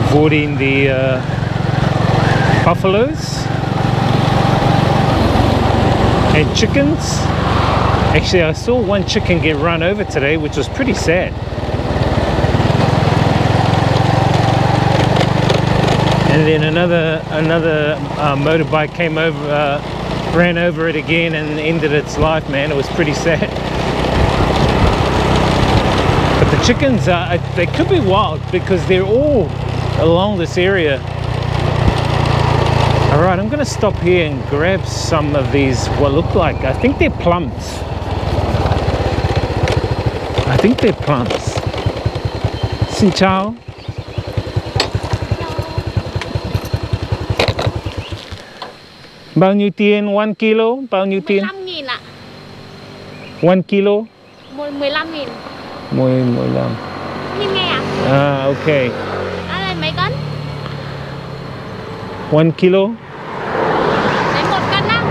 avoiding the buffaloes and chickens. Actually, I saw one chicken get run over today, which was pretty sad. And then another motorbike came over, ran over it again and ended its life, man. It was pretty sad. But the chickens, they could be wild because they're all along this area. All right, I'm gonna stop here and grab some of these, what look like, I think they're plums. I think they're plums. Xin chào. Bao nhiêu tiền? 1 kilo? Bao nhiêu tiền? 15.000 ạ. 1 kilo? 15.000. 15. Nhìn nghe ạ? À, ok. Đây mấy cân? 1 kilo? Đấy 1 cân á.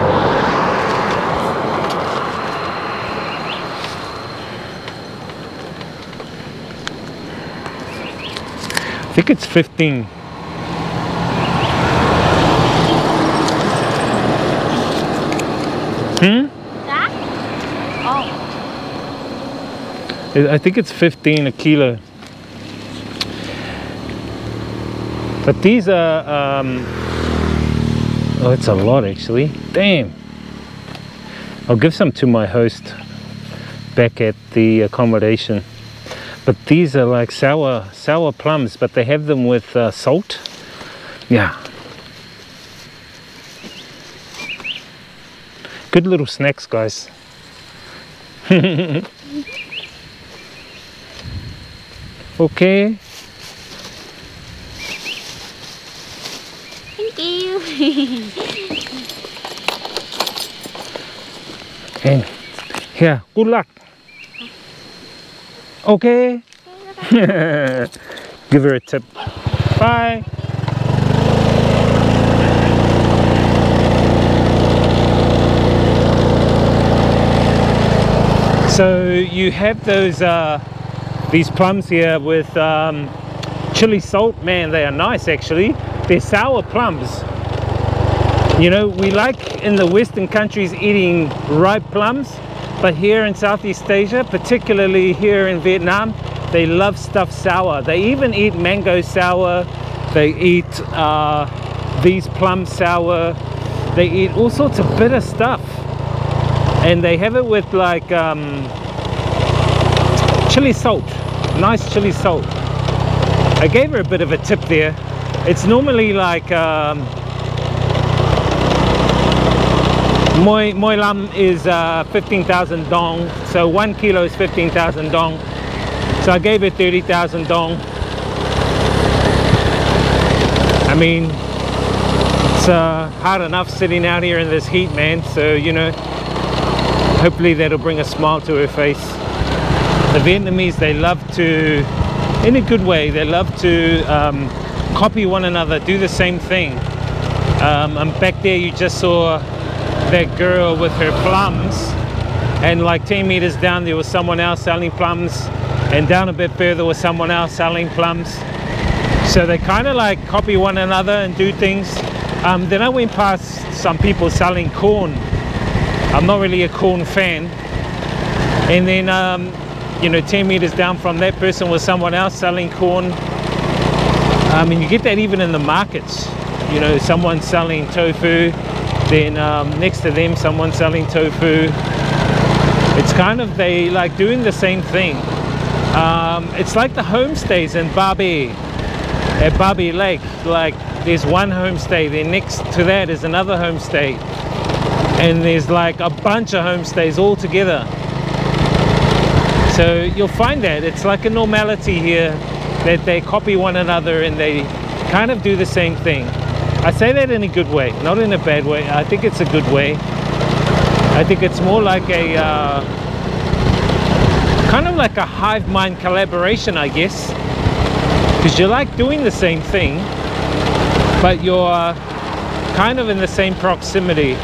I think it's 15. Giá? Oh. I think it's 15 a kilo. But these are, oh, it's a lot actually. Damn. I'll give some to my host back at the accommodation. But these are like sour plums, but they have them with salt. Yeah. Good little snacks, guys. Okay. Thank you. And here, good luck. Okay. Give her a tip. Bye. So you have those these plums here with chili salt. Man, they are nice actually. They're sour plums. You know, we like in the Western countries eating ripe plums, but here in Southeast Asia, particularly here in Vietnam, they love stuff sour. They even eat mango sour. They eat these plums sour. They eat all sorts of bitter stuff. And they have it with like chili salt, nice chili salt. I gave her a bit of a tip there. It's normally like Moi lam is 15,000 dong, so 1 kilo is 15,000 dong. So I gave her 30,000 dong. I mean, it's hard enough sitting out here in this heat, man. So, you know, hopefully that'll bring a smile to her face. The Vietnamese, they love to, in a good way, they love to copy one another, do the same thing. And back there you just saw that girl with her plums, and like 10 meters down there was someone else selling plums, and down a bit further was someone else selling plums. So they kind of like copy one another and do things. Then I went past some people selling corn. I'm not really a corn fan. And then you know, 10 meters down from that person was someone else selling corn. And you get that even in the markets. You know, someone selling tofu, then next to them someone selling tofu. It's kind of, they like doing the same thing. It's like the homestays in Babi, at Babi Lake. Like there's one homestay, then next to that is another homestay, and there's like a bunch of homestays all together. So you'll find that it's like a normality here, that they copy one another and they kind of do the same thing. I say that in a good way, not in a bad way. I think it's a good way. I think it's more like a kind of like a hive mind collaboration, I guess, because you like doing the same thing, but you're kind of in the same proximity.